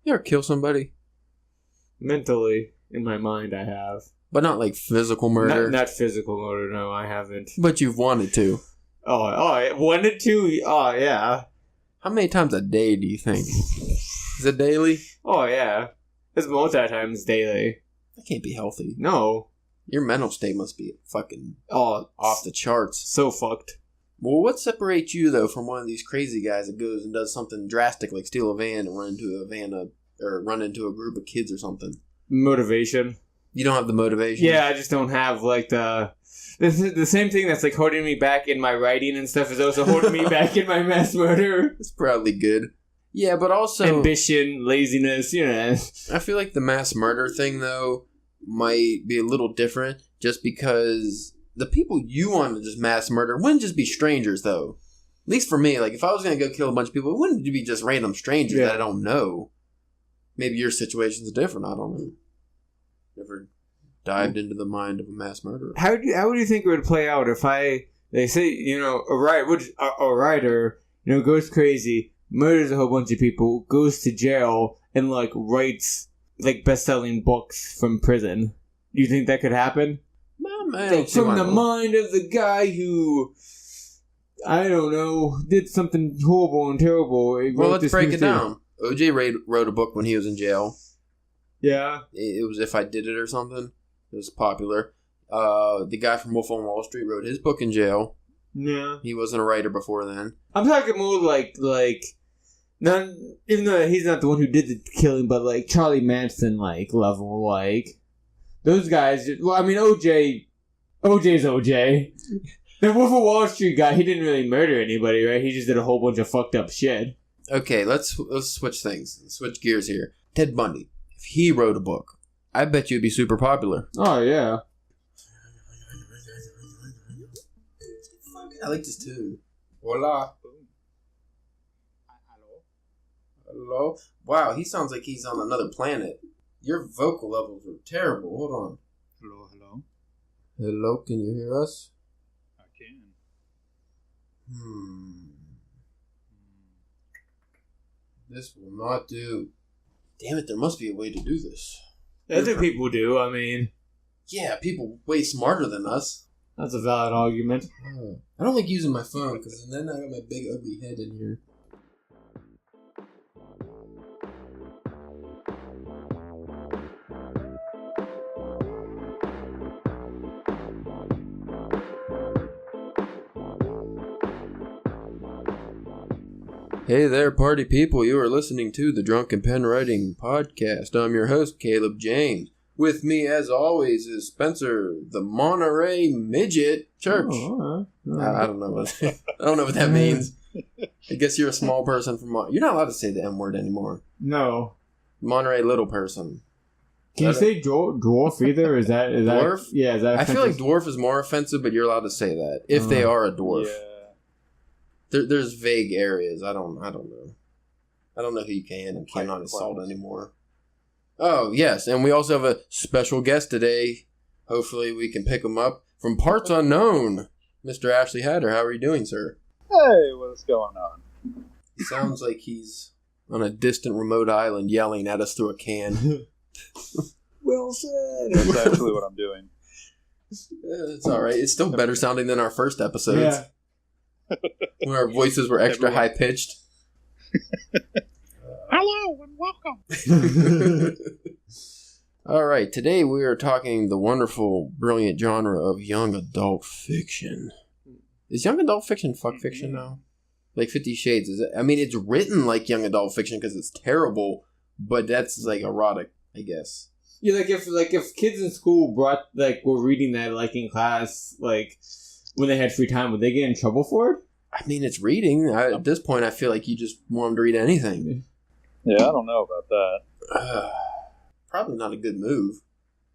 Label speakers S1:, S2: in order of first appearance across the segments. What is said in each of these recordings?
S1: You ever kill somebody?
S2: Mentally, in my mind, I have.
S1: But not like physical murder?
S2: Not physical murder, no, I haven't.
S1: But you've wanted to.
S2: Oh, I wanted to? Oh, yeah.
S1: How many times a day do you think? Is it daily?
S2: Oh, yeah. It's multi-times daily.
S1: That can't be healthy.
S2: No.
S1: Your mental state must be fucking off the charts.
S2: So fucked.
S1: Well, what separates you, though, from one of these crazy guys that goes and does something drastic, like steal a van and run into a group of kids or something?
S2: Motivation.
S1: You don't have the motivation?
S2: Yeah, I just don't have, like, the same thing that's, like, holding me back in my writing and stuff is also holding me back in my mass murder.
S1: It's probably good. Yeah, but also...
S2: ambition, laziness, you know.
S1: I feel like the mass murder thing, though, might be a little different just because the people you want to just mass murder wouldn't just be strangers, though. At least for me, like, if I was going to go kill a bunch of people, it wouldn't be just random strangers that I don't know. Maybe your situation's different, I don't know. Never dived into the mind of a mass murderer.
S2: How would you think it would play out if they say, you know, a writer, you know, goes crazy, murders a whole bunch of people, goes to jail, and, like, writes, like, best-selling books from prison. Do you think that could happen? Like, from the mind of the guy who, I don't know, did something horrible and terrible.
S1: Well, let's break it down. O.J. wrote a book when he was in jail.
S2: Yeah.
S1: It was If I Did It or something. It was popular. The guy from Wolf on Wall Street wrote his book in jail.
S2: Yeah.
S1: He wasn't a writer before then.
S2: I'm talking more like not, even though he's not the one who did the killing, but like Charlie Manson like level, like those guys. Well, I mean OJ's OJ. The Wolf of Wall Street guy, he didn't really murder anybody, right? He just did a whole bunch of fucked up shit.
S1: Okay, let's switch things. Let's switch gears here. Ted Bundy. If he wrote a book, I bet you'd be super popular.
S2: Oh, yeah.
S1: I like this too. Hola. Hello? Wow, he sounds like he's on another planet. Your vocal levels are terrible. Hold on.
S3: Hello.
S1: Hello, can you hear us?
S3: I can.
S1: This will not do. Damn it, there must be a way to do this.
S2: That's what people do, I mean.
S1: Yeah, people way smarter than us.
S2: That's a valid argument.
S1: I don't like using my phone, because then I got my big ugly head in here. Hey there, party people. You are listening to the Drunken Pen Writing Podcast. I'm your host, Caleb James. With me, as always, is Spencer, the Monterey Midget Church.
S2: Oh, all right.
S1: I don't know what that means. I guess you're a small person from You're not allowed to say the M word anymore.
S2: No.
S1: Monterey little person.
S2: Can you say dwarf either? Is that
S1: dwarf?
S2: Yeah, is that offensive?
S1: I feel like dwarf is more offensive, but you're allowed to say that if they are a dwarf.
S3: Yeah.
S1: There's vague areas. I don't know. I don't know who you can and cannot assault anymore. Oh, yes. And we also have a special guest today. Hopefully we can pick him up from parts unknown. Mr. Ashleigh Hatter, how are you doing, sir?
S3: Hey, what's going on?
S1: He sounds like he's on a distant remote island yelling at us through a can.
S2: Well said.
S3: That's actually what I'm doing.
S1: It's all right. It's still better sounding than our first episodes.
S2: Yeah.
S1: When our voices were extra high pitched.
S3: Hello and welcome.
S1: All right, today we are talking the wonderful, brilliant genre of young adult fiction. Is young adult fiction fuck fiction now? Like 50 Shades, is it? I mean, it's written like young adult fiction because it's terrible, but that's like erotic, I guess.
S2: Yeah, if kids in school were reading that in class, when they had free time, would they get in trouble for it?
S1: I mean, it's reading. At this point, I feel like you just want them to read anything.
S3: Yeah, I don't know about that.
S1: Probably not a good move.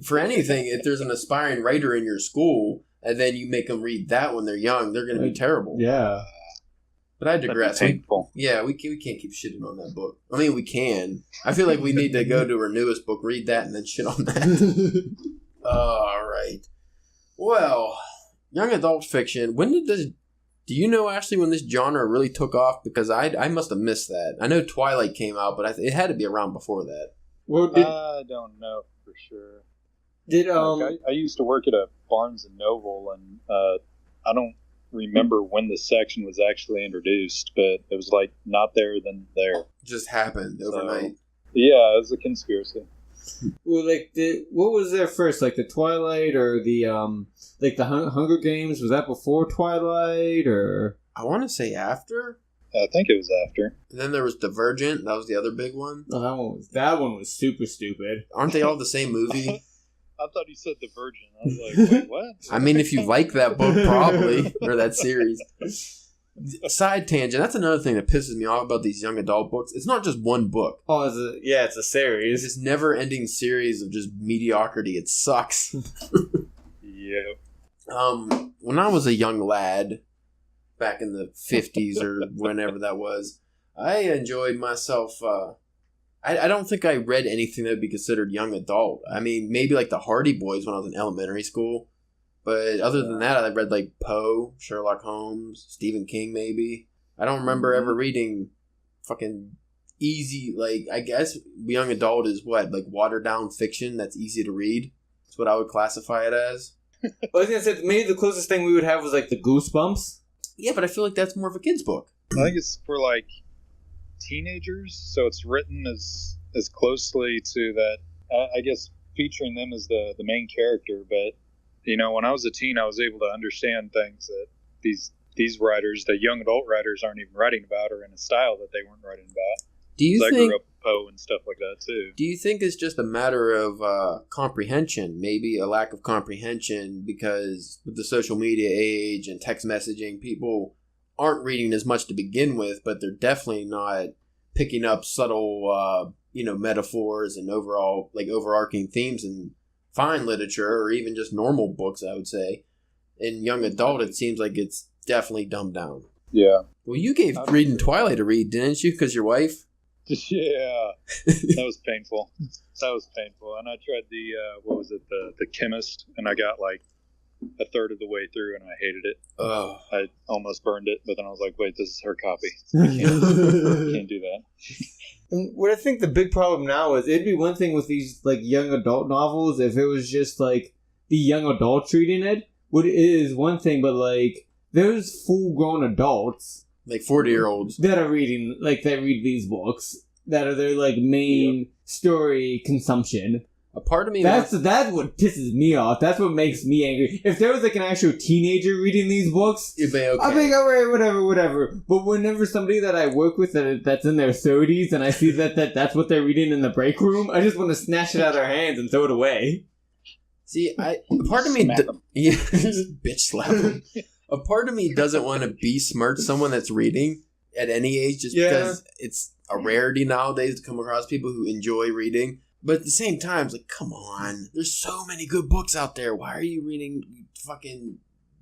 S1: For anything, if there's an aspiring writer in your school, and then you make them read that when they're young, they're going to be terrible.
S2: Yeah.
S1: But I digress.
S3: We
S1: can't keep shitting on that book. I mean, we can. I feel like we need to go to her newest book, read that, and then shit on that. All right. Well, young adult fiction. When did Do you know, Ashley, when this genre really took off? Because I must have missed that. I know Twilight came out, but it had to be around before that.
S2: Well,
S3: I don't know for sure. I used to work at a Barnes and Noble, and I don't remember when the section was actually introduced, but it was like not there then there.
S1: Just happened overnight.
S3: Yeah, it was a conspiracy.
S2: Well, what was there first? Like the Twilight or the the Hunger Games? Was that before Twilight or?
S1: I want to say after.
S3: I think it was after.
S1: And then there was Divergent. That was the other big one.
S2: Oh, that one was super stupid.
S1: Aren't they all the same movie?
S3: I thought you said Divergent. I was like, wait, what?
S1: I mean, if you like that book, probably, or that series. Side tangent. That's another thing that pisses me off about these young adult books. It's not just one book.
S2: Oh, it's a series.
S1: It's this never-ending series of just mediocrity. It sucks.
S3: Yep.
S1: When I was a young lad, back in the 50s or whenever that was, I enjoyed myself. I don't think I read anything that would be considered young adult. I mean, maybe like the Hardy Boys when I was in elementary school. But other than that, I read like Poe, Sherlock Holmes, Stephen King maybe. I don't remember ever reading fucking easy, like, I guess young adult is what? Like watered down fiction that's easy to read? That's what I would classify it as.
S2: I was going to say, maybe the closest thing we would have was like the Goosebumps.
S1: Yeah, but I feel like that's more of a kid's book.
S3: I think it's for like teenagers, so it's written as closely to that. I guess featuring them as the main character, but you know, when I was a teen, I was able to understand things that these writers, the young adult writers, aren't even writing about, or in a style that they weren't writing about.
S1: Do you think?
S3: I grew up with Poe and stuff like that too.
S1: Do you think it's just a matter of comprehension? Maybe a lack of comprehension because with the social media age and text messaging, people aren't reading as much to begin with, but they're definitely not picking up subtle, metaphors and overall like overarching themes in fine literature or even just normal books. I would say, in young adult, it seems like it's definitely dumbed down.
S3: Yeah.
S1: Well, you gave reading Twilight a read, didn't you? Because your wife.
S3: Yeah, that was painful. And I tried the Chemist, and I got like a third of the way through, and I hated it.
S1: Oh.
S3: I almost burned it, but then I was like, wait, this is her copy. I can't do that.
S2: And what I think the big problem now is, it'd be one thing with these like young adult novels if it was just like the young adults reading it. What it is one thing, but like there's full-grown adults.
S1: Like 40-year-olds.
S2: That are reading, like, that read these books. That are their, like, main story consumption.
S1: A part of me...
S2: That's what pisses me off. That's what makes me angry. If there was, like, an actual teenager reading these books...
S1: You'd be okay.
S2: I'd be like, alright, whatever. But whenever somebody that I work with that's in their 30s and I see that's what they're reading in the break room, I just want to snatch it out of their hands and throw it away.
S1: See, part of me... Yeah, bitch slap them. A part of me doesn't want to besmirch someone that's reading at any age just because it's a rarity nowadays to come across people who enjoy reading. But at the same time, it's like, come on. There's so many good books out there. Why are you reading fucking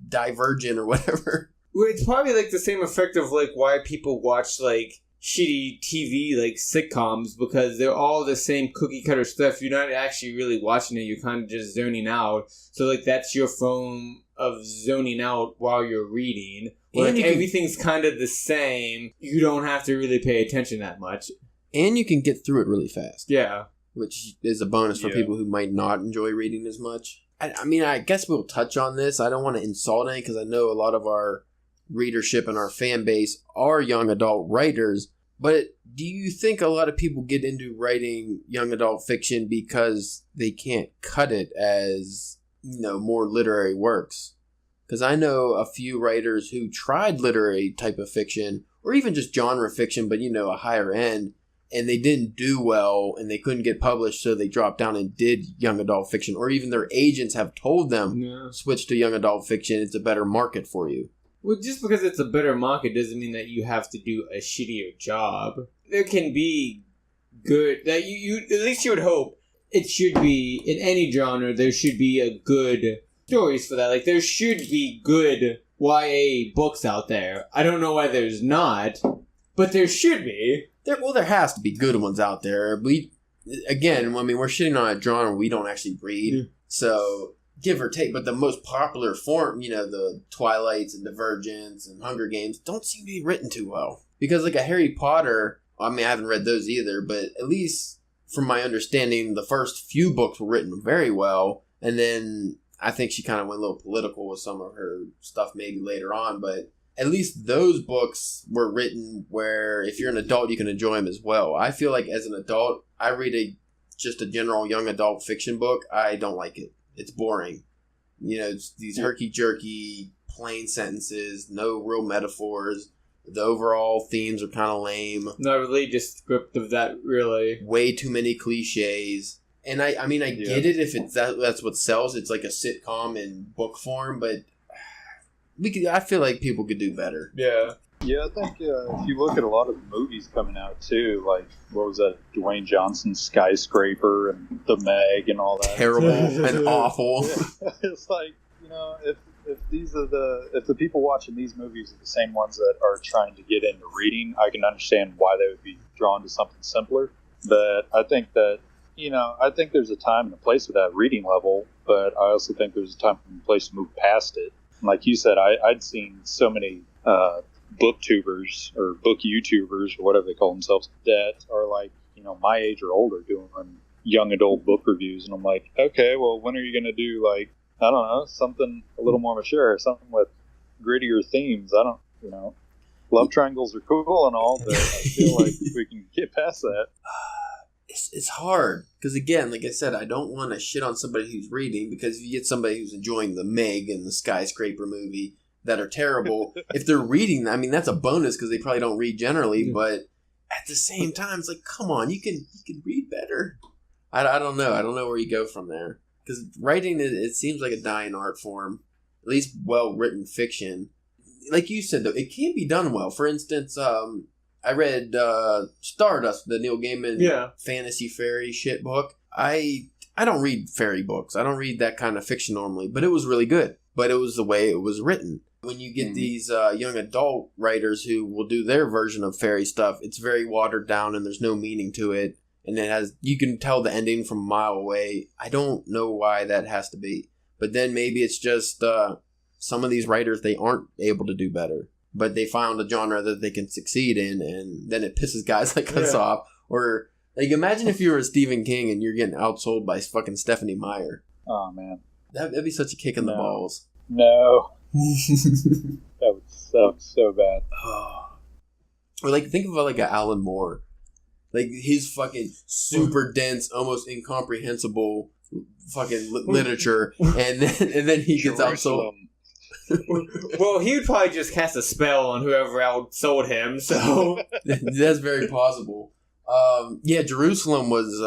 S1: Divergent or whatever?
S2: Well, it's probably like the same effect of like why people watch like shitty TV like sitcoms, because they're all the same cookie cutter stuff. You're not actually really watching it. You're kind of just zoning out. So like that's your form of zoning out while you're reading. Like everything's kind of the same. You don't have to really pay attention that much.
S1: And you can get through it really fast.
S2: Yeah.
S1: Which is a bonus for people who might not enjoy reading as much. I mean, I guess we'll touch on this. I don't want to insult any because I know a lot of our readership and our fan base are young adult writers. But do you think a lot of people get into writing young adult fiction because they can't cut it as... more literary works? Because I know a few writers who tried literary type of fiction, or even just genre fiction, but a higher end, and they didn't do well, and they couldn't get published, so they dropped down and did young adult fiction, or even their agents have told them, switch to young adult fiction, it's a better market for you.
S2: Well, just because it's a better market doesn't mean that you have to do a shittier job. There can be good, that you at least you would hope, it should be, in any genre, there should be a good stories for that. Like, there should be good YA books out there. I don't know why there's not, but there should be.
S1: There has to be good ones out there. We're shitting on a genre we don't actually read. So, give or take, but the most popular form, the Twilights and Divergents and Hunger Games don't seem to be written too well. Because like a Harry Potter, I haven't read those either, but at least from my understanding, the first few books were written very well, and then I think she kind of went a little political with some of her stuff maybe later on, but at least those books were written where if you're an adult, you can enjoy them as well. I feel like as an adult, I read just a general young adult fiction book, I don't like it. It's boring. It's these herky-jerky, plain sentences, no real metaphors. The overall themes are kind of lame.
S2: Not really descriptive, that really.
S1: Way too many cliches. And I get it if it's that's what sells. It's like a sitcom in book form, but I feel like people could do better.
S2: Yeah.
S3: Yeah, I think if you look at a lot of the movies coming out too, like what was that, Dwayne Johnson's Skyscraper and The Meg and all that.
S1: Terrible and awful.
S3: Yeah. It's like, if the people watching these movies are the same ones that are trying to get into reading, I can understand why they would be drawn to something simpler. But I think that I think there's a time and a place for that reading level, but I also think there's a time and a place to move past it. And like you said, I'd seen so many booktubers or book YouTubers or whatever they call themselves that are like, my age or older doing young adult book reviews. And I'm like, okay, well, when are you going to do like, I don't know, something a little more mature, something with grittier themes? I don't, love triangles are cool and all, but I feel like we can get past that.
S1: It's hard because, again, like I said, I don't want to shit on somebody who's reading, because if you get somebody who's enjoying the Meg and the Skyscraper movie that are terrible, if they're reading, that's a bonus because they probably don't read generally. But at the same time, it's like, come on, you can read better. I don't know. I don't know where you go from there, because writing it seems like a dying art form, at least well written fiction. Like you said, though, it can be done well. For instance, I read Stardust, the Neil Gaiman fantasy fairy shit book. I don't read fairy books. I don't read that kind of fiction normally, but it was really good. But it was the way it was written. When you get these young adult writers who will do their version of fairy stuff, it's very watered down and there's no meaning to it. And you can tell the ending from a mile away. I don't know why that has to be. But then maybe it's just some of these writers, they aren't able to do better. But they found a genre that they can succeed in, and then it pisses guys like us off. Or, like, imagine if you were a Stephen King and you're getting outsold by fucking Stephanie Meyer.
S3: Oh, man.
S1: That'd be such a kick in the balls.
S3: No. That would suck so bad.
S1: Or, like, think of like a Alan Moore. Like, his fucking super dense, almost incomprehensible fucking literature, and then he gets outsold.
S2: Well, he would probably just cast a spell on whoever outsold him, so...
S1: That's very possible. Jerusalem was...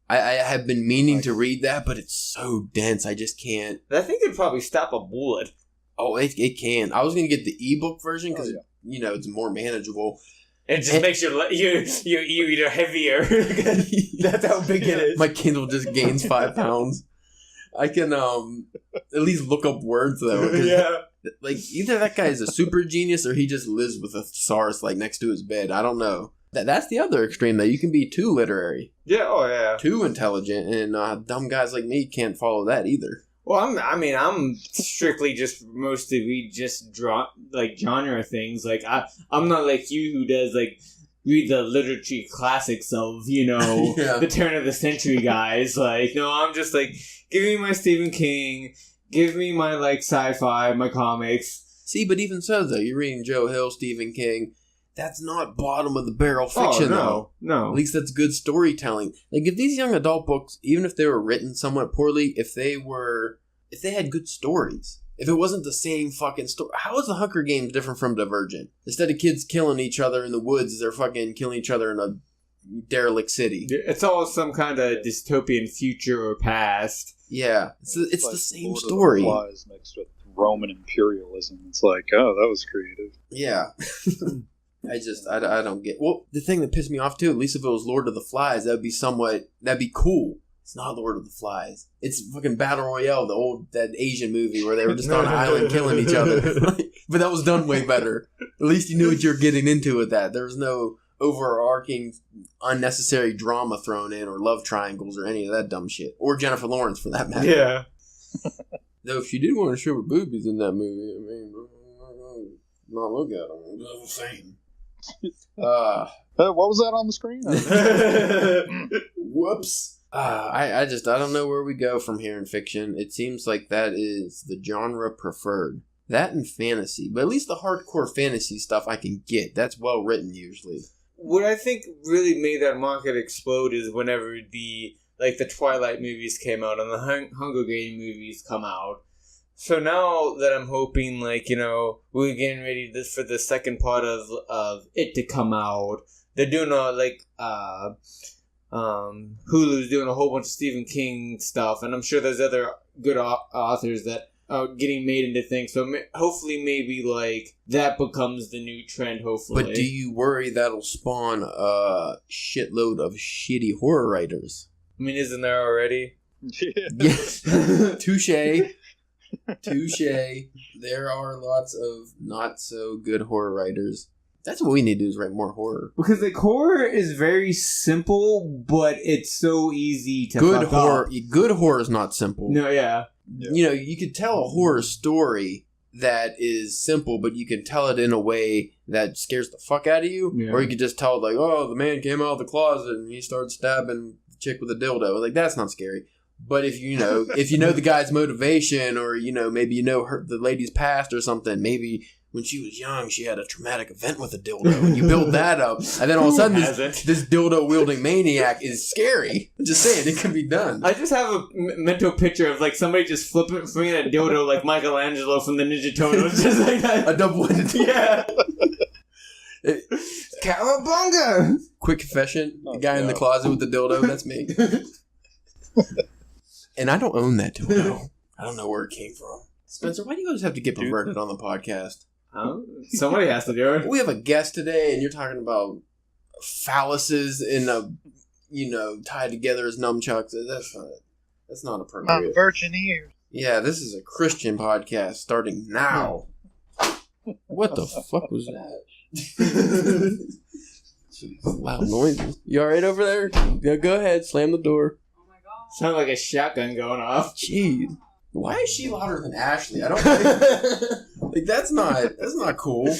S1: I have been meaning to read that, but it's so dense, I just can't.
S2: I think it'd probably stop a bullet.
S1: Oh, it can. I was going to get the ebook version, because, it's more manageable.
S2: It just makes your e-reader heavier. That's how big it is.
S1: My Kindle just gains 5 pounds. I can at least look up words, though.
S2: Yeah.
S1: Like, either that guy is a super genius or he just lives with a thesaurus, like, next to his bed. I don't know. That's the other extreme, though. You can be too literary.
S2: Yeah, oh, yeah.
S1: Too intelligent, and dumb guys like me can't follow that either.
S2: Well, I'm strictly just mostly just genre things. Like, I'm not like you who does, like, read the literature classics of, the turn of the century guys. Like, no, I'm just like, give me my Stephen King, give me my, like, sci-fi, my comics.
S1: See, but even so, though, you're reading Joe Hill, Stephen King, that's not bottom of the barrel fiction, though.
S2: No.
S1: At least that's good storytelling. Like, if these young adult books, even if they were written somewhat poorly, if they had good stories, if it wasn't the same fucking story, how is the Hunger Games different from Divergent? Instead of kids killing each other in the woods, they're fucking killing each other in a derelict city.
S2: It's all some kind of dystopian future or past.
S1: Yeah, it's
S3: like
S1: the same
S3: Lord
S1: story.
S3: Of the Flies mixed with Roman imperialism. It's like, oh, that was creative.
S1: Yeah. I don't get... Well, the thing that pissed me off, too, at least if it was Lord of the Flies, that'd be cool. It's not Lord of the Flies. It's fucking Battle Royale, that Asian movie where they were just on an island killing each other. But that was done way better. At least you knew what you were getting into with that. There was no overarching, unnecessary drama thrown in, or love triangles, or any of that dumb shit. Or Jennifer Lawrence, for that matter.
S2: Yeah.
S1: Though if she did want to show her boobies in that movie, I mean, not look at them. I'm just saying.
S3: What was that on the screen?
S1: Whoops. I don't know where we go from here in fiction. It seems like that is the genre preferred. That and fantasy. But at least the hardcore fantasy stuff I can get. That's well written usually.
S2: What I think really made that market explode is whenever the Twilight movies came out and the Hunger Games movies come out. So now that I'm hoping, we're getting ready for the second part of it to come out, they're doing Hulu's doing a whole bunch of Stephen King stuff, and I'm sure there's other good authors that are getting made into things. So hopefully, maybe that becomes the new trend. Hopefully,
S1: but do you worry that'll spawn a shitload of shitty horror writers?
S2: I mean, isn't there already?
S1: Yes. Touche. There are lots of not so good horror writers. That's what we need to do, is write more horror.
S2: Because horror is very simple, but it's so easy to
S1: good
S2: fuck
S1: horror.
S2: up.
S1: Good horror is not simple.
S2: No, yeah.
S1: You could tell a horror story that is simple, but you can tell it in a way that scares the fuck out of you. Yeah. Or you could just tell it the man came out of the closet and he started stabbing the chick with a dildo. That's not scary. But if you know the guy's motivation, or maybe the lady's past or something, maybe when she was young she had a traumatic event with a dildo, and you build that up, and then all of a sudden this dildo wielding maniac is scary. I'm just saying, it can be done.
S2: I just have a mental picture of somebody just flinging a dildo like Michelangelo from the Ninja Turtles, just like that.
S1: A double-ended.
S2: Yeah. Cowabunga!
S1: Quick confession: the guy in the closet with the dildo, that's me. And I don't own that dildo. I don't know where it came from. Spencer, why do you always have to get perverted on the podcast?
S2: Somebody has to do it.
S1: We have a guest today, and you're talking about phalluses in tied together as nunchucks. That's not appropriate.
S3: Virgin ears.
S1: Yeah, this is a Christian podcast starting now. What the fuck was that? Loud noises. You all right over there? Yeah, go ahead. Slam the door.
S2: Sounds like a shotgun going off.
S1: Jeez. Why is she louder than Ashleigh? I don't think... that's not cool.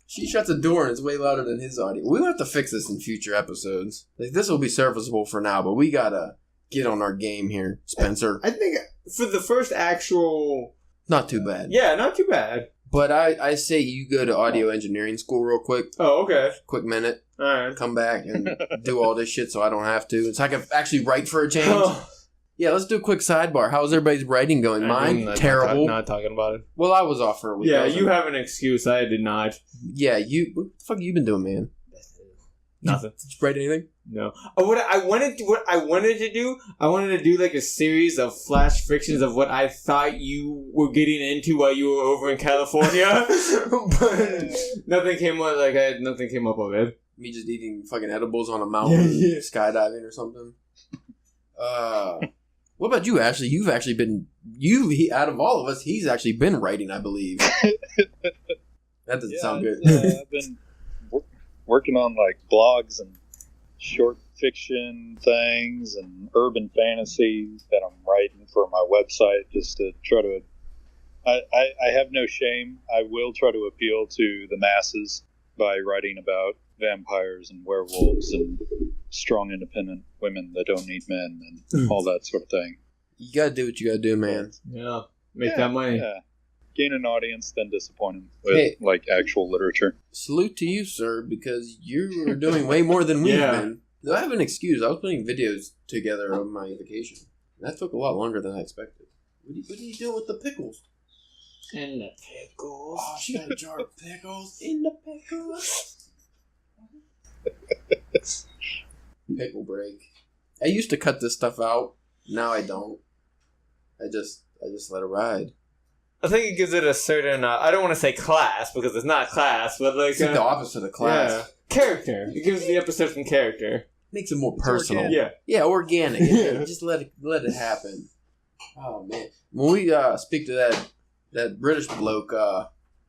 S1: She shuts a door and it's way louder than his audio. We'll have to fix this in future episodes. This will be serviceable for now, but we gotta get on our game here, Spencer.
S2: I think for the first actual...
S1: Not too bad.
S2: Yeah, not too bad.
S1: But I say you go to audio engineering school real quick.
S2: Oh, okay.
S1: Quick minute.
S2: All right.
S1: Come back and do all this shit so I don't have to. So I can actually write for a change. Yeah, let's do a quick sidebar. How's everybody's writing going? Mine? Terrible.
S2: Not talking about it.
S1: Well, I was off for a week.
S2: Yeah, you have an excuse. I did not.
S1: Yeah, what the fuck have you been doing, man?
S2: Nothing.
S1: Did you write anything?
S2: No. Oh, what I wanted to do a series of flash fictions of what I thought you were getting into while you were over in California, but nothing came up. Nothing came up of it.
S1: Me just eating fucking edibles on a mountain, skydiving or something. What about you, Ashley? You've actually been out of all of us, he's actually been writing, I believe. That doesn't sound good.
S3: I've been working on blogs and short fiction things and urban fantasy that I'm writing for my website, just to try to. I have no shame. I will try to appeal to the masses by writing about vampires and werewolves and strong, independent women that don't need men and all that sort of thing.
S1: You gotta do what you gotta do, man.
S2: Yeah, make that money.
S3: Yeah. Gain an audience, then disappoint them with actual literature.
S1: Salute to you, sir, because you are doing way more than we've been. I have an excuse. I was putting videos together on my vacation. That took a lot longer than I expected. What are you doing with the pickles?
S2: In the pickles.
S1: Oh, she got a jar of pickles. In the pickles. Pickle break. I used to cut this stuff out. Now I don't. I just let it ride.
S2: I think it gives it a certain, I don't want to say class, because it's not class, but
S1: it's the opposite of class.
S2: Yeah. Character. It gives the episode some character.
S1: Makes it more personal.
S2: Organic.
S1: Yeah, organic. Just let it happen. Oh, man. When we speak to that British bloke,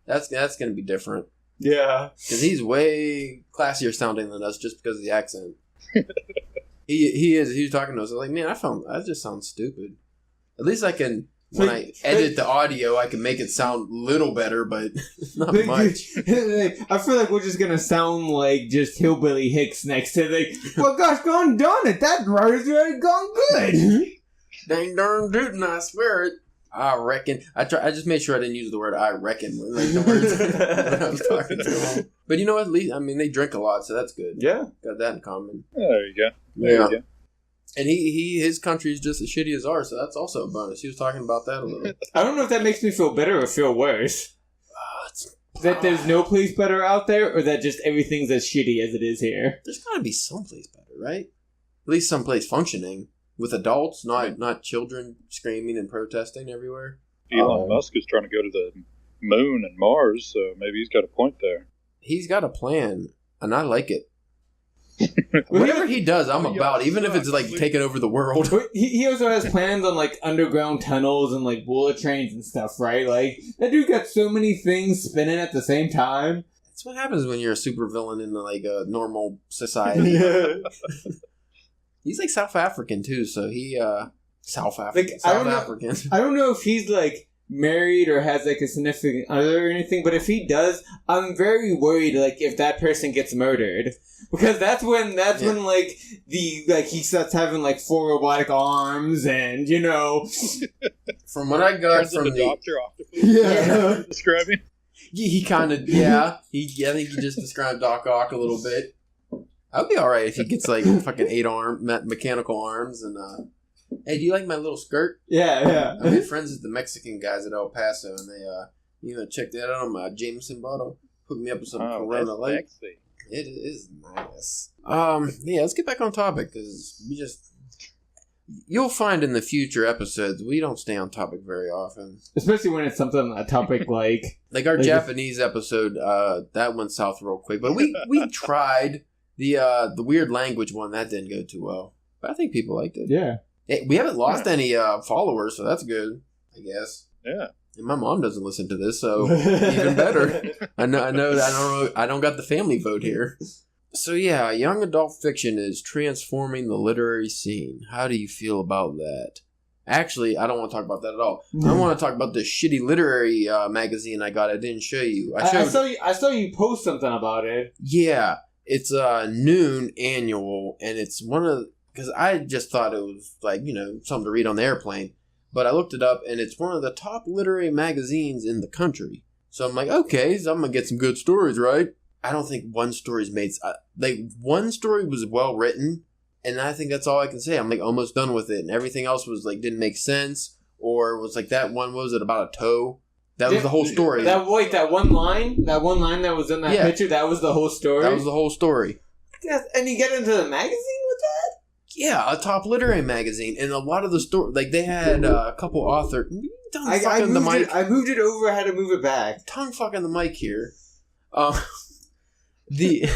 S1: that's going to be different.
S2: Yeah.
S1: Because he's way classier sounding than us just because of the accent. He was talking to us. I was like, man, I just sound stupid. At least I can when I edit the audio, I can make it sound a little better, but not much.
S2: I feel like we're just gonna sound like just hillbilly hicks next to well, gosh, gone darn it, that writer's already gone good.
S1: Dang darn tootin', I swear it. I reckon. I just made sure I didn't use the word I reckon like the words when I was talking to him. But you know what? At least, I mean, they drink a lot, so that's good.
S2: Yeah.
S1: Got that in common.
S3: There you go. There you go.
S1: And his country is just as shitty as ours, so that's also a bonus. He was talking about that a little.
S2: I don't know if that makes me feel better or feel worse. That there's no place better out there, or that just everything's as shitty as it is here.
S1: There's got to be someplace better, right? At least someplace functioning. With adults, not children screaming and protesting everywhere.
S3: Elon Musk is trying to go to the moon and Mars, so maybe he's got a point there.
S1: He's got a plan, and I like it. Whatever he does, I'm about, even if it's like taking over the world.
S2: He also has plans on like underground tunnels and like bullet trains and stuff, right? Like that dude got so many things spinning at the same time.
S1: That's what happens when you're a supervillain in like a normal society. He's like South African too, so he South African.
S2: Like,
S1: African.
S2: I don't know if he's like married or has like a significant other or anything, but if he does, I'm very worried like if that person gets murdered. Because that's when like he starts having like 4 robotic arms and
S1: from what I got from the
S3: Dr. Octopus describing.
S1: He kind of I think he just described Doc Ock a little bit. I'd be alright if he gets like fucking 8 mechanical arms and hey, do you like my little skirt?
S2: Yeah.
S1: I made friends with the Mexican guys at El Paso and they checked that out on my Jameson bottle. Hooked me up with some Corona Light.
S3: Sexy.
S1: It is nice. Let's get back on topic because you'll find in the future episodes we don't stay on topic very often,
S2: especially when it's a topic like
S1: our Japanese episode. That went south real quick, but we tried the weird language one that didn't go too well, but I think people liked it.
S2: Yeah,
S1: we haven't lost any followers, so that's good, I guess.
S3: Yeah.
S1: And my mom doesn't listen to this, so even better. I know. I don't got the family vote here. So yeah, young adult fiction is transforming the literary scene. How do you feel about that? Actually, I don't want to talk about that at all. I want to talk about the shitty literary magazine I got. I didn't show you.
S2: I saw you post something about it.
S1: Yeah, it's a Noon annual, and it's because I just thought it was like something to read on the airplane. But I looked it up, and it's one of the top literary magazines in the country. So I'm like, okay, so I'm going to get some good stories, right? I don't think one story's made... one story was well written, and I think that's all I can say. I'm, almost done with it. And everything else was, didn't make sense. Or was, that one, what was it, about a toe? That was the whole story.
S2: That one line that was in that picture, that was the whole story?
S1: That was the whole story.
S2: And you get into the magazine with that?
S1: Yeah, a top literary magazine, and a lot of the story, they had a couple authors.
S2: I moved it over. I had to move it back.
S1: Tongue fucking the mic here. The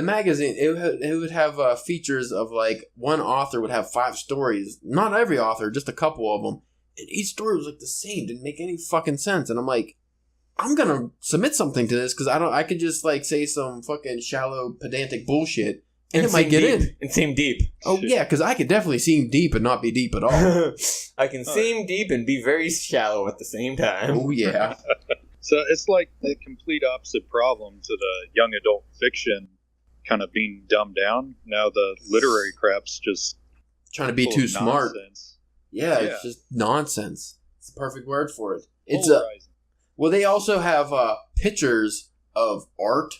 S1: magazine. It would have features of one author would have 5 stories. Not every author, just a couple of them, and each story was the same. Didn't make any fucking sense. And I'm like, I'm gonna submit something to this because I could just say some fucking shallow pedantic bullshit. And it might get in.
S2: And seem deep.
S1: Oh, yeah, because I could definitely seem deep and not be deep at all.
S2: I can seem deep and be very shallow at the same time.
S1: Oh, yeah.
S3: So it's like the complete opposite problem to the young adult fiction kind of being dumbed down. Now the literary crap's just...
S1: trying to be too smart. Yeah, it's just nonsense. It's the perfect word for it. It's well, they also have pictures of art,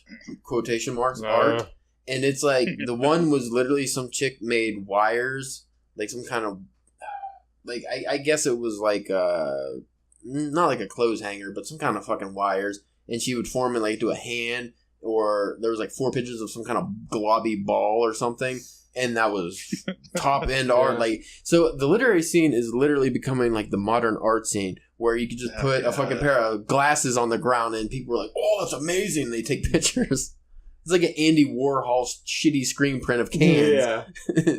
S1: quotation marks, art. And it's the one was literally some chick made wires, some kind of, I guess it was not like a clothes hanger, but some kind of fucking wires. And she would form it into a hand, or there was 4 pictures of some kind of globby ball or something. And that was top end art. So the literary scene is literally becoming the modern art scene where you could just put a fucking pair of glasses on the ground and people are like, oh, that's amazing. And they take pictures. It's like an Andy Warhol shitty screen print of cans.
S2: Yeah.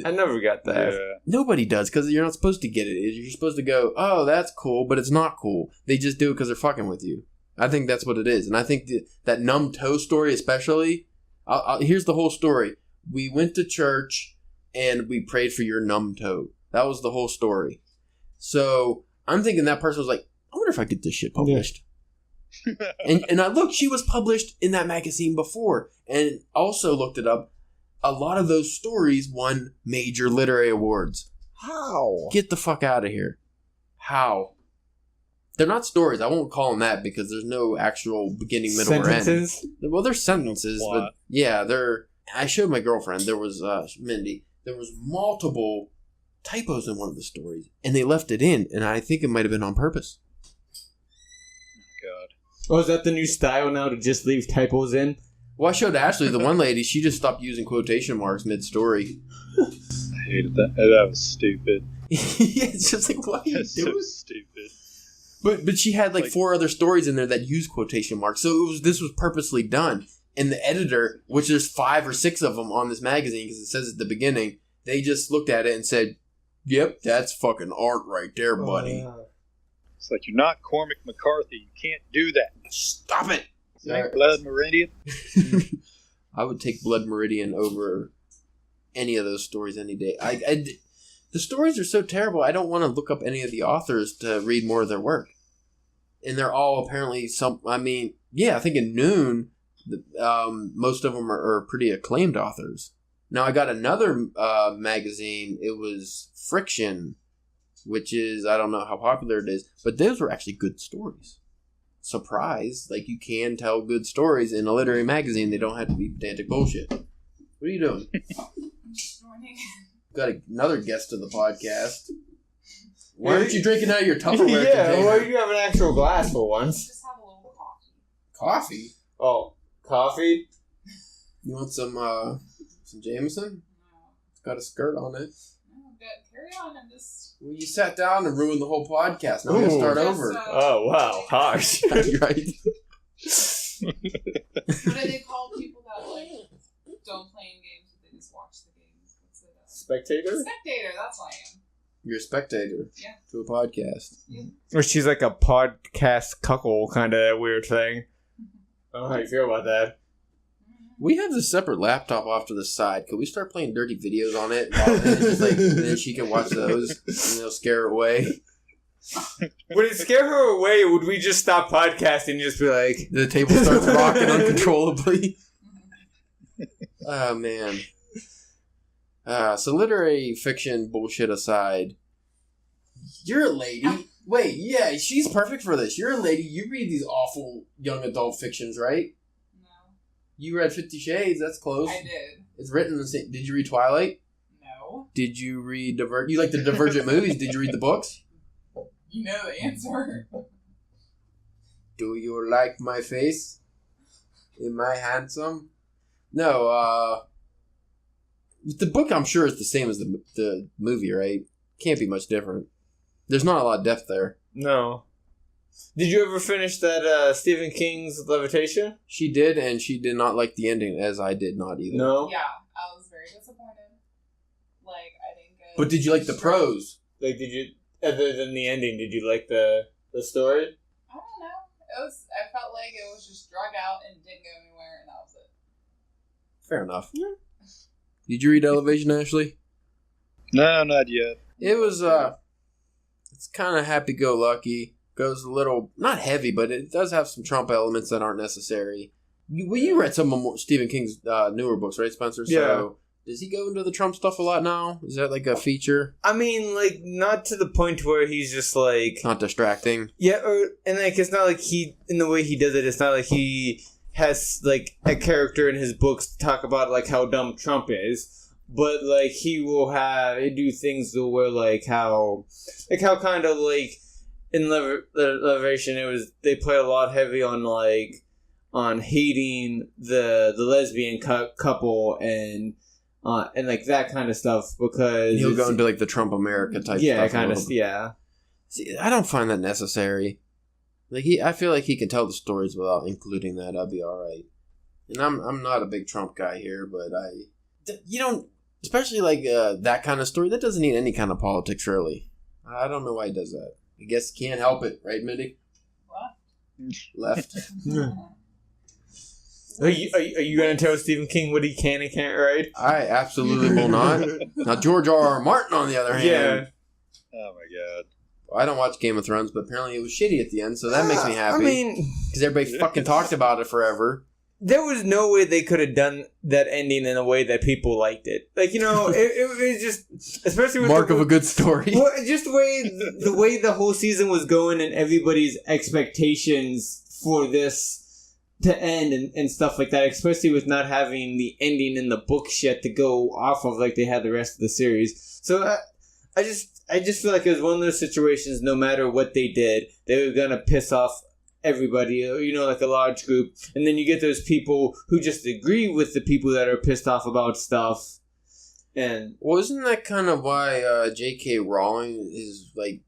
S2: I never got that.
S3: Yeah.
S1: Nobody does, because you're not supposed to get it. You're supposed to go, oh, that's cool, but it's not cool. They just do it because they're fucking with you. I think that's what it is. And I think that numb toe story especially, here's the whole story. We went to church and we prayed for your numb toe. That was the whole story. So I'm thinking that person was like, I wonder if I get this shit published. And I looked, she was published in that magazine before. And also looked it up. A lot of those stories won major literary awards.
S2: How?
S1: Get the fuck out of here. How? They're not stories. I won't call them that because there's no actual beginning, middle,
S2: Sentences?
S1: or end. Well, they're sentences,
S3: What?
S1: but yeah, they're... I showed my girlfriend, there was, Mindy, there was multiple typos in one of the stories, and they left it in, and I think it might have been on purpose.
S3: God.
S2: Oh, is that the new style now to just leave typos in?
S1: Well, I showed Ashley, the one lady, she just stopped using quotation marks mid-story.
S3: I hated that. That was stupid.
S1: Yeah, it's just like, what are you
S3: That's
S1: doing?
S3: so stupid.
S1: But she had like 4 other stories in there that used quotation marks, so this was purposely done. And the editor, which there's 5 or 6 of them on this magazine, because it says at the beginning, they just looked at it and said, "Yep, that's fucking art right there, buddy."
S3: It's like, you're not Cormac McCarthy. You can't do that.
S1: Stop it.
S3: Like Blood Meridian.
S1: I would take Blood Meridian over any of those stories any day. The stories are so terrible, I don't want to look up any of the authors to read more of their work. And they're all apparently I think in Noon, most of them are pretty acclaimed authors. Now, I got another magazine. It was Friction, which is, I don't know how popular it is, but those were actually good stories. Surprise. Like, you can tell good stories in a literary magazine. They don't have to be pedantic bullshit. What are you doing? Got another guest to the podcast. Why aren't you drinking out of your Tupperware container?
S2: Why do you have an actual glass for once?
S4: Just have a little coffee.
S1: Coffee?
S2: Oh, coffee?
S1: You want some Jameson?
S4: No.
S1: It's got a skirt on it.
S4: No, but carry on and just...
S1: Well, you sat down and ruined the whole podcast. Now we're going to start over.
S2: Oh, wow. Harsh.
S1: Right.
S4: What do they call people that, like, don't play in games, but they just watch the games? What's it?
S2: Spectator?
S4: Spectator, that's what I am.
S1: You're a spectator to a podcast.
S2: Or she's like a podcast cuckold kind of weird thing. I don't know how you feel about that.
S1: We have this separate laptop off to the side. Could we start playing dirty videos on it? And just like, then she can watch those and they'll scare her away.
S2: Would it scare her away, or would we just stop podcasting and just be like...
S1: The table starts rocking uncontrollably. Oh, man. So literary fiction bullshit aside, you're a lady. Wait, yeah, she's perfect for this. You're a lady. You read these awful young adult fictions, right?
S4: No.
S1: You read 50 Shades. That's close.
S4: I did.
S1: It's written the same. Did you read Twilight?
S4: No.
S1: Did you read Divert? You like the Divergent movies? Did you read the books?
S4: You know the answer.
S1: Do you like my face? Am I handsome? No, the book I'm sure is the same as the movie, right? Can't be much different. There's not a lot of depth there.
S2: No. Did you ever finish that Stephen King's Levitation?
S1: She did, and she did not like the ending, as I did not either.
S2: No?
S4: Yeah, I was very disappointed. Like, I didn't get...
S1: But did you like the prose?
S2: Like, did you, other than the ending, did you like the story?
S4: I don't know. I felt like it was just drug out and didn't go anywhere, and that was it.
S1: Fair enough. Yeah. Did you read Elevation, Ashley?
S3: No, not yet.
S1: It was, it's kind of happy-go-lucky. Goes a little, not heavy, but it does have some Trump elements that aren't necessary. You read some of Stephen King's newer books, right, Spencer? So, does he go into the Trump stuff a lot now? Is that like a feature?
S2: I mean, like, not to the point where he's just like...
S1: Not distracting.
S2: Yeah, and like, it's not like he, in the way he does it, it's not like he has, like, a character in his books to talk about, like, how dumb Trump is. But, like, he do things where, like, how kind of, like, in Levitation, they play a lot heavy on, like, on hating the lesbian couple and like, that kind of stuff, because...
S1: He'll go into, like, the Trump America type stuff.
S2: Yeah, kind of, yeah.
S1: See, I don't find that necessary. Like, I feel like he can tell the stories without including that. I'd be alright. And I'm not a big Trump guy here, but you don't... Especially, like, that kind of story, that doesn't need any kind of politics, really. I don't know why he does that. I guess he can't help it, right, Mindy? Left?
S2: Are you going to tell Stephen King what he can and can't write?
S1: I absolutely will not. Now, George R.R. Martin, on the other hand...
S3: Oh, my God.
S1: I don't watch Game of Thrones, but apparently it was shitty at the end, so that makes me happy.
S2: I mean,
S1: because everybody fucking talked about it forever.
S2: there was no way they could have done that ending in a way that people liked it. Like, it was just, especially with
S1: Mark of a good story.
S2: Well, just the way the whole season was going and everybody's expectations for this to end and stuff like that, especially with not having the ending in the books yet to go off of like they had the rest of the series. So I just feel like it was one of those situations, no matter what they did, they were going to piss off everybody, like a large group. And then you get those people who just agree with the people that are pissed off about stuff. And
S1: well, isn't that kind of why J.K. Rowling is like,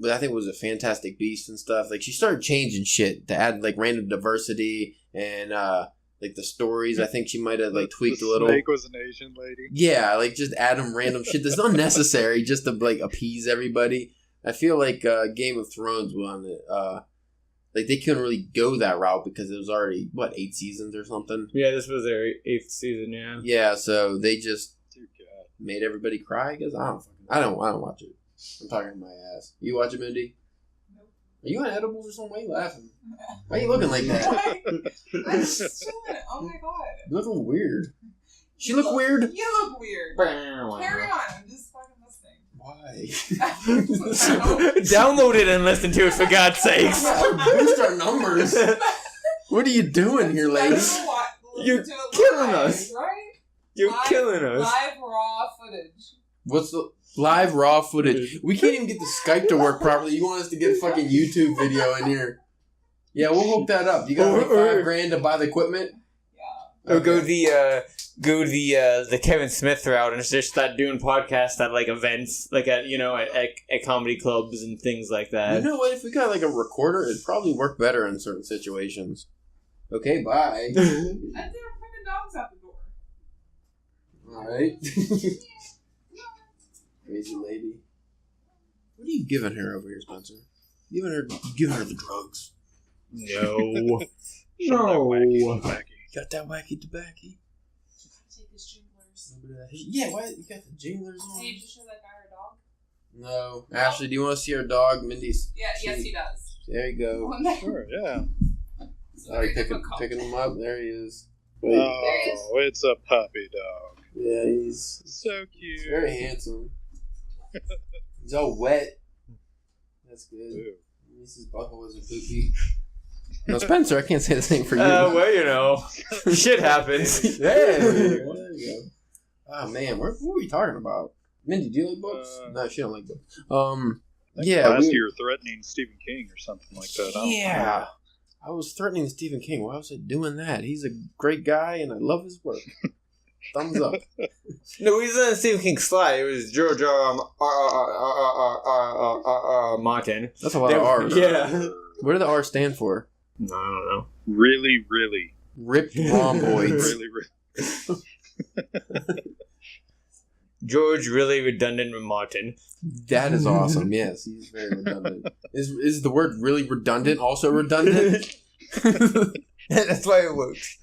S1: I think it was a Fantastic Beast and stuff. Like, she started changing shit to add like random diversity and like the stories. I think she might have like tweaked a little.
S3: Snake was an Asian lady.
S1: Yeah, like just add them random shit that's unnecessary just to like appease everybody. I feel like Game of Thrones won it. Like they couldn't really go that route because it was already 8 seasons or something.
S2: yeah, this was their 8th season. Yeah.
S1: Yeah, so they just made everybody cry. I guess I don't watch it. I'm talking my ass. You watch it, Mindy?
S4: Nope.
S1: Are you on edibles or something? Why are you laughing? Why are you looking like that?
S4: I'm just chilling. Oh my god.
S1: You look a little weird. She look weird?
S4: You look weird. Carry on. I'm just fucking listening.
S1: Why?
S2: Download it and listen to it, for God's sakes.
S1: Boost our numbers. What are you doing here, lady?
S2: You're killing us.
S4: Right?
S2: You're killing us.
S4: Live raw footage.
S1: What's the live raw footage? We can't even get the Skype to work properly. You want us to get a fucking YouTube video in here? Yeah, we'll hook that up. You got like $5,000 to buy the equipment?
S4: Yeah.
S2: Or go the Kevin Smith route and just start doing podcasts at like events, like at comedy clubs and things like that.
S1: You know what? If we got like a recorder, it'd probably work better in certain situations. Okay, bye.
S4: And there are fucking dogs out the door.
S1: Alright. Crazy lady. What are you giving her over here, Spencer? Giving her the drugs.
S2: No.
S3: No.
S1: Got that wacky tobacco?
S4: Take his jinglers.
S1: Yeah, why you got the jinglers on?
S4: Hey, did you show that guy her dog?
S1: No. Ashley, do you want to see our dog? Mindy's.
S4: Yeah, yes, he does.
S1: There you go.
S3: Sure, yeah.
S1: Sorry, picking him up. There he is.
S3: Wait. Oh, it's a puppy dog.
S1: Yeah, he's
S3: so cute.
S1: very handsome. He's all wet. That's good.
S3: Ew.
S1: At least his butthole isn't poopy. No, Spencer, I can't say the same for you.
S2: Well, shit happens.
S1: Hey, there you go. Oh man, what were we talking about? Mindy, do you like books? No, she don't like books. Yeah.
S3: Last year, you were threatening Stephen King or something like that.
S1: Yeah. I was threatening Stephen King. Why was I doing that? He's a great guy, and I love his work. Thumbs up.
S2: No, he's not Stephen King Sly. It was George Martin.
S1: That's a lot of R's.
S2: Yeah.
S1: What do the R stand for?
S2: I don't know.
S3: Really, really.
S1: Ripped rhomboids.
S3: Really, really.
S2: George really redundant with Martin.
S1: That is awesome. Yes, he's very redundant. Is the word really redundant also redundant?
S2: That's why it works.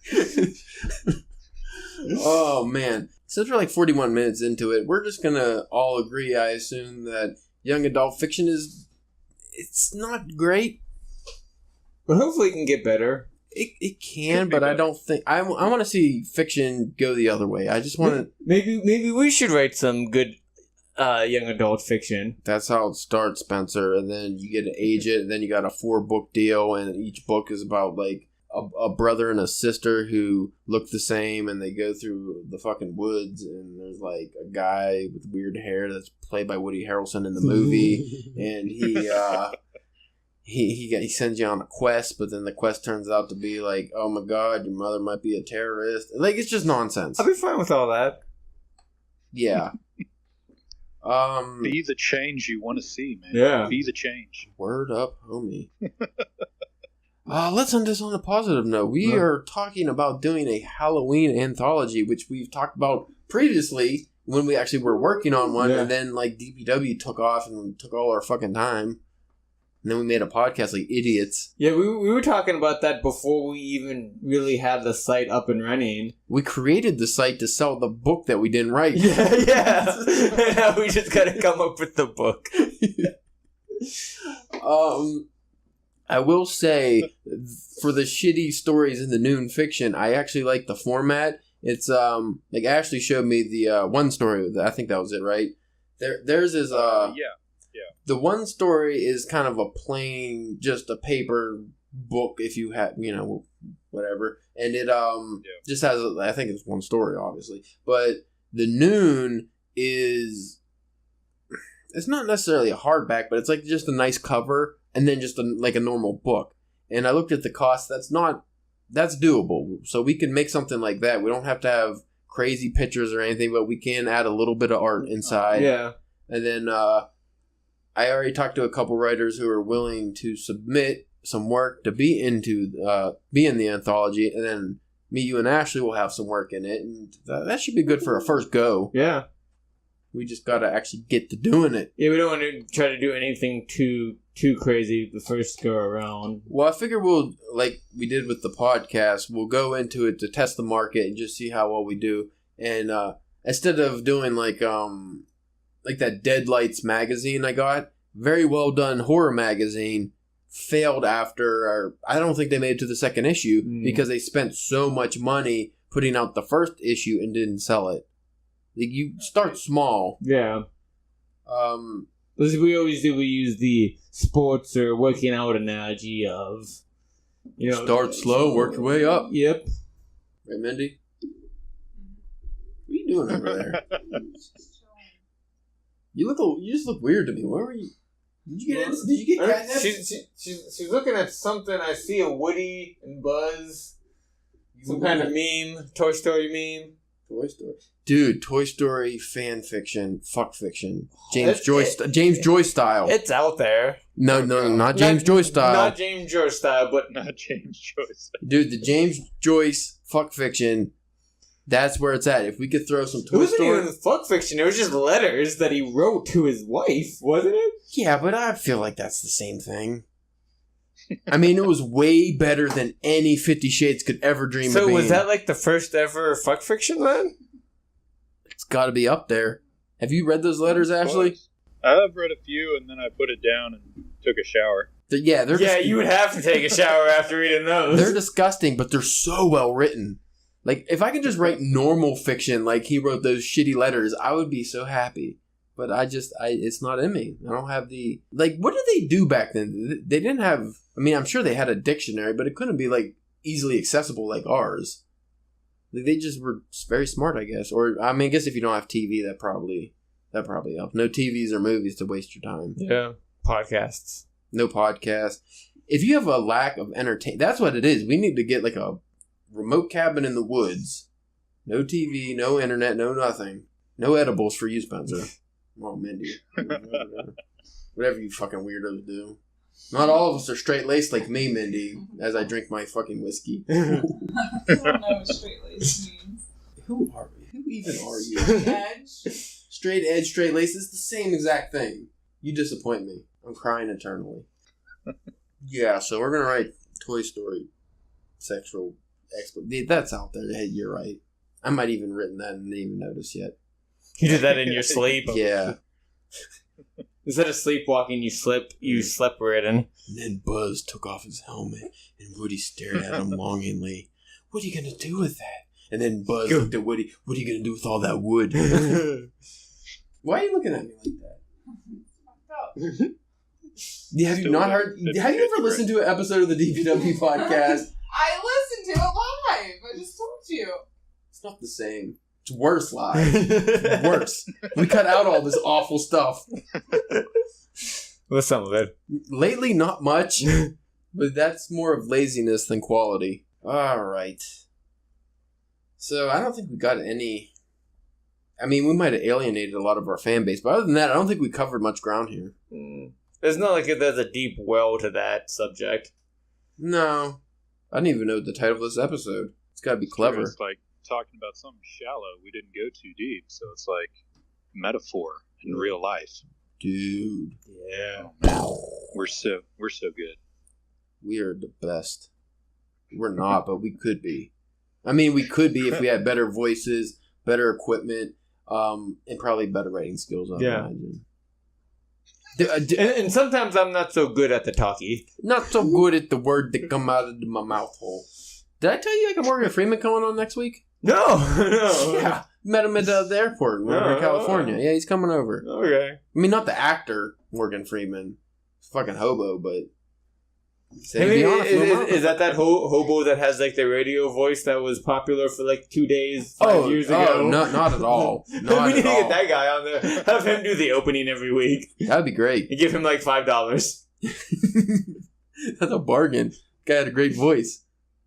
S1: Oh man. Since we're like 41 minutes into it, we're just gonna all agree, I assume, that young adult fiction it's not great.
S2: But hopefully it can get better.
S1: It can, but I don't think I want to see fiction go the other way. I just want to.
S2: Maybe we should write some good young adult fiction.
S1: That's how it starts, Spencer. And then you get to age it, and then you got a 4-book deal, and each book is about like a brother and a sister who look the same, and they go through the fucking woods, and there's like a guy with weird hair that's played by Woody Harrelson in the movie, and he sends you on a quest, but then the quest turns out to be like, oh my god, your mother might be a terrorist. Like, it's just nonsense.
S2: I'll be fine with all that.
S1: Yeah.
S3: Be the change you want to see, man.
S2: Yeah.
S3: Be the change.
S1: Word up, homie. Let's end this on a positive note. We are talking about doing a Halloween anthology, which we've talked about previously when we actually were working on one, and then like DPW took off and took all our fucking time. And then we made a podcast like idiots.
S2: Yeah, we were talking about that before we even really had the site up and running.
S1: We created the site to sell the book that we didn't write.
S2: Yeah. And now we just gotta come up with the book.
S1: I will say, for the shitty stories in the noon fiction, I actually like the format. It's like Ashley showed me the one story. I think that was it, right? Theirs is
S3: yeah.
S1: The one story is kind of a plain, just a paper book. If you have, whatever, and it just has. I think it's one story, obviously, but the noon is. It's not necessarily a hardback, but it's like just a nice cover. And then just like a normal book. And I looked at the cost. That's doable. So we can make something like that. We don't have to have crazy pictures or anything, but we can add a little bit of art inside.
S2: Yeah.
S1: And then I already talked to a couple writers who are willing to submit some work to be in the anthology. And then me, you, and Ashley will have some work in it. And that should be good for a first go.
S2: Yeah.
S1: We just got to actually get to doing it.
S2: Yeah, we don't want to try to do anything too crazy the first go around.
S1: Well, I figure we'll, like we did with the podcast, we'll go into it to test the market and just see how well we do. And instead of doing like that Deadlights magazine I got, very well done horror magazine, failed after, I don't think they made it to the second issue because they spent so much money putting out the first issue and didn't sell it. Like, you start small.
S2: Yeah. As we always do, we use the sports or working out analogy of,
S1: start slow, work your way up.
S2: Yep.
S1: Right, Mindy? What are you doing over there? You just look weird to me. Where were you? Did you get catnip?
S2: She's looking at something. I see a Woody and Buzz. Some kind of meme. Toy Story meme.
S1: Toy Story. Dude, Toy Story fan fiction, fuck fiction. James Joyce style.
S2: It's out there.
S1: No, not James Joyce style.
S2: Not James Joyce style, but
S3: not James Joyce.
S1: Dude, the James Joyce fuck fiction, that's where it's at. If we could throw some Toy Story.
S2: It wasn't even fuck fiction. It was just letters that he wrote to his wife, wasn't it?
S1: Yeah, but I feel like that's the same thing. I mean, it was way better than any 50 Shades could ever dream of being.
S2: So was that like the first ever fuck fiction then?
S1: It's got to be up there. Have you read those letters, Ashley?
S3: I've read a few, and then I put it down and took a shower.
S1: You
S2: would have to take a shower after reading those.
S1: They're disgusting, but they're so well written. Like, if I could just write normal fiction like he wrote those shitty letters, I would be so happy. But it's not in me. I don't have the... Like, what did they do back then? They didn't have... I mean, I'm sure they had a dictionary, but it couldn't be, like, easily accessible like ours. They just were very smart, I guess. Or, I mean, I guess if you don't have TV, that probably helps. No TVs or movies to waste your time.
S2: Yeah. Podcasts.
S1: No podcasts. If you have a lack of entertainment, that's what it is. We need to get, like, a remote cabin in the woods. No TV, no internet, no nothing. No edibles for you, Spencer. Oh, Mindy. Whatever you fucking weirdos do. Not all of us are straight-laced like me, Mindy, as I drink my fucking whiskey.
S4: I don't know what straight-laced means.
S1: Who even are you?
S4: Edge?
S1: Straight edge, straight lace is the same exact thing. You disappoint me. I'm crying eternally. Yeah, so we're going to write Toy Story sexual exploit. That's out there. Hey, you're right. I might even written that and didn't even notice yet.
S2: You did that in your sleep?
S1: Yeah.
S2: Instead of sleepwalking, you slept ridden.
S1: And then Buzz took off his helmet, and Woody stared at him longingly. What are you going to do with that? And then Buzz looked at Woody. What are you going to do with all that wood? Why are you looking at me like that? Yeah, have you not heard? Have you ever listened to an episode of the DPW podcast?
S4: I listened to it live. I just told you.
S1: It's not the same. It's worse live. Worse. We cut out all this awful stuff.
S2: Well, some of it.
S1: Lately, not much. But that's more of laziness than quality. All right. So, I don't think we got any... I mean, we might have alienated a lot of our fan base, but other than that, I don't think we covered much ground here.
S2: It's not like there's a deep well to that subject.
S1: No. I didn't even know the title of this episode. It's got to be clever.
S3: It's like talking about something shallow. We didn't go too deep, so it's like metaphor in real life.
S1: Dude.
S2: Yeah.
S3: We're so good.
S1: We are the best. We're not, but we could be. I mean, we could be if we had better voices, better equipment, and probably better writing skills, I imagine.
S2: And sometimes I'm not so good at the talkie.
S1: Not so good at the word that come out of my mouth hole. Did I tell you I got Morgan Freeman coming on next week?
S2: No.
S1: Yeah. Met him at the airport when we were in California. Yeah, he's coming over.
S2: Okay.
S1: I mean, not the actor, Morgan Freeman. Fucking hobo, but...
S2: I mean, is that hobo that has like the radio voice that was popular for like 2 days, 5 years ago?
S1: Oh, not at all. Not
S2: we need to
S1: at all.
S2: get that guy on there. Have him do the opening every week.
S1: That'd be great.
S2: And give him like $5.
S1: That's a bargain. Guy had a great voice.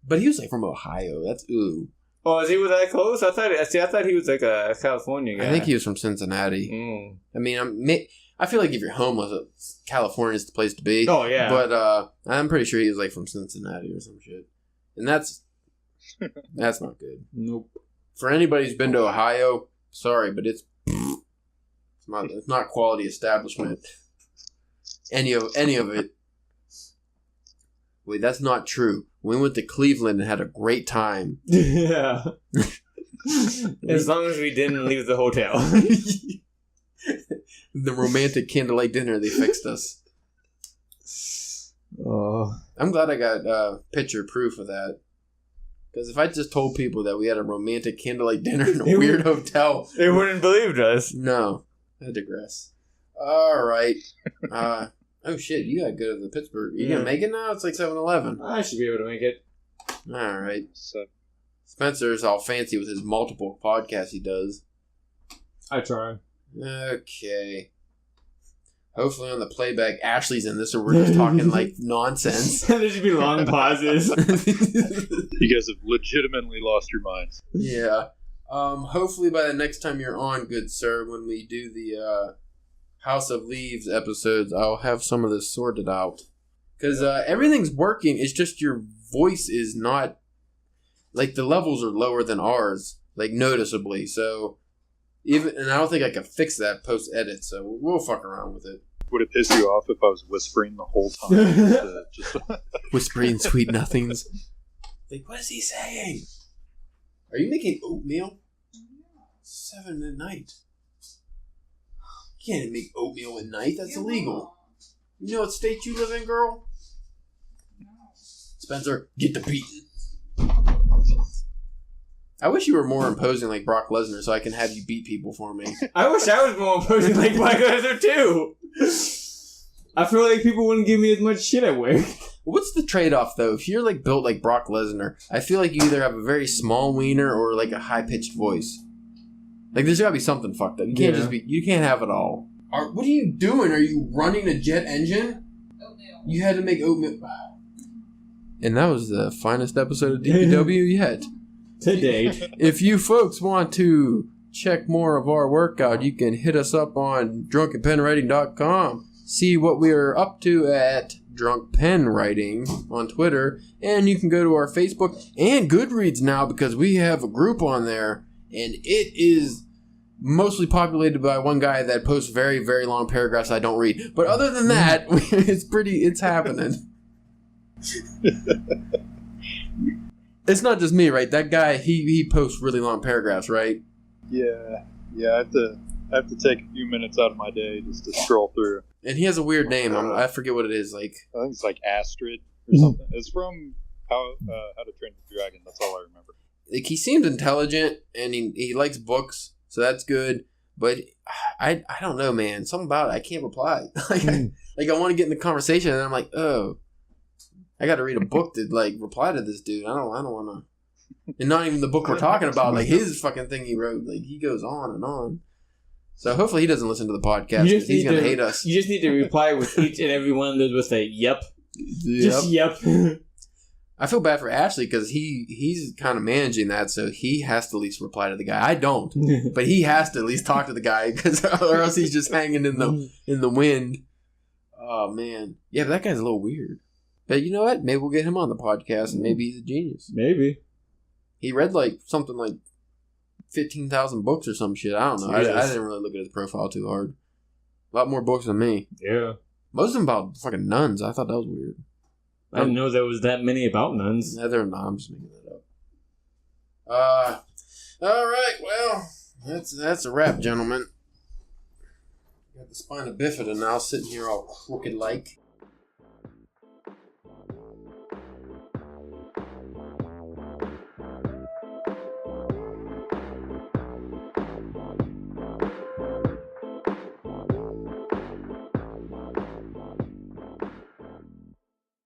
S1: But he was like from Ohio. That's ooh.
S2: Oh, is he that close? I thought he was like a California guy.
S1: I think he was from Cincinnati. I mean, I feel like if you're homeless, California's the place to be.
S2: Oh, yeah.
S1: But I'm pretty sure he was like from Cincinnati or some shit. And that's not good.
S2: Nope.
S1: For anybody who's been to Ohio, sorry, but it's not quality establishment. Any of it. Wait, that's not true. We went to Cleveland and had a great time.
S2: Yeah. As long as we didn't leave the hotel.
S1: The romantic candlelight dinner, they fixed us.
S2: Oh.
S1: I'm glad I got picture proof of that. Because if I just told people that we had a romantic candlelight dinner in a weird hotel...
S2: They wouldn't believe us.
S1: No. I digress. Alright. Oh shit, you got good at the Pittsburgh. You gonna make it now? It's like 7-Eleven.
S2: I should be able to make it.
S1: Alright.
S3: So,
S1: Spencer's all fancy with his multiple podcasts he does.
S2: I try.
S1: Okay. Hopefully on the playback, Ashleigh's in this, or we're just talking like nonsense.
S2: There should be long pauses.
S3: you guys have legitimately lost your minds.
S1: Yeah. Hopefully by the next time you're on, good sir, when we do the House of Leaves episodes, I'll have some of this sorted out. Because everything's working, it's just your voice is not... Like, the levels are lower than ours, like, noticeably, so... And I don't think I can fix that post-edit, so we'll fuck around with it.
S3: Would it piss you off if I was whispering the whole time? just
S1: Whispering sweet nothings. Like, what is he saying? Are you making oatmeal? 7 at night. You can't make oatmeal at night. That's illegal. You know what state you live in, girl?
S4: No.
S1: Spencer, get the beating. I wish you were more imposing like Brock Lesnar so I can have you beat people for me.
S2: I wish I was more imposing like Brock Lesnar too. I feel like people wouldn't give me as much shit at work.
S1: What's the trade-off, though? If you're like built like Brock Lesnar, I feel like you either have a very small wiener or like a high-pitched voice. Like, there's gotta be something fucked up. You can't you can't have it all. What are you doing? Are you running a jet engine?
S4: Oatmeal.
S1: You had to make oatmeal. And that was the finest episode of DPW yet.
S2: To date.
S1: If you folks want to check more of our workout, you can hit us up on drunkenpenwriting.com. See what we are up to at Drunk Pen Writing on Twitter. And you can go to our Facebook and Goodreads now because we have a group on there. And it is mostly populated by one guy that posts very, very long paragraphs I don't read. But other than that, it's happening. It's not just me, right? That guy, he posts really long paragraphs, right?
S3: Yeah. I have to take a few minutes out of my day just to scroll through.
S1: And he has a weird name. I forget what it is. Like,
S3: I think it's like Astrid or something. It's from How to Train Your Dragon. That's all I remember.
S1: Like, he seems intelligent and he likes books, so that's good. But I don't know, man. Something about it, I can't reply. I want to get in the conversation, and I'm like, oh, I got to read a book to like reply to this dude. I don't want to. And not even the book we're talking about. Like his fucking thing he wrote. Like he goes on and on. So hopefully he doesn't listen to the podcast because he's gonna hate us.
S2: You just need to reply with each and every one of those with a yep. Just yep.
S1: I feel bad for Ashleigh because he's kind of managing that, so he has to at least reply to the guy. I don't, but he has to at least talk to the guy or else he's just hanging in the wind. Oh man, yeah, but that guy's a little weird. But you know what? Maybe we'll get him on the podcast, and maybe he's a genius.
S2: Maybe
S1: he read like something like 15,000 books or some shit. I don't know. I didn't really look at his profile too hard. A lot more books than me.
S2: Yeah,
S1: most of them about fucking nuns. I thought that was weird.
S2: I didn't know there was that many about nuns.
S1: No, they're not. I'm just making that up. All right. Well, that's a wrap, gentlemen. Got the spina bifida now sitting here all crooked like.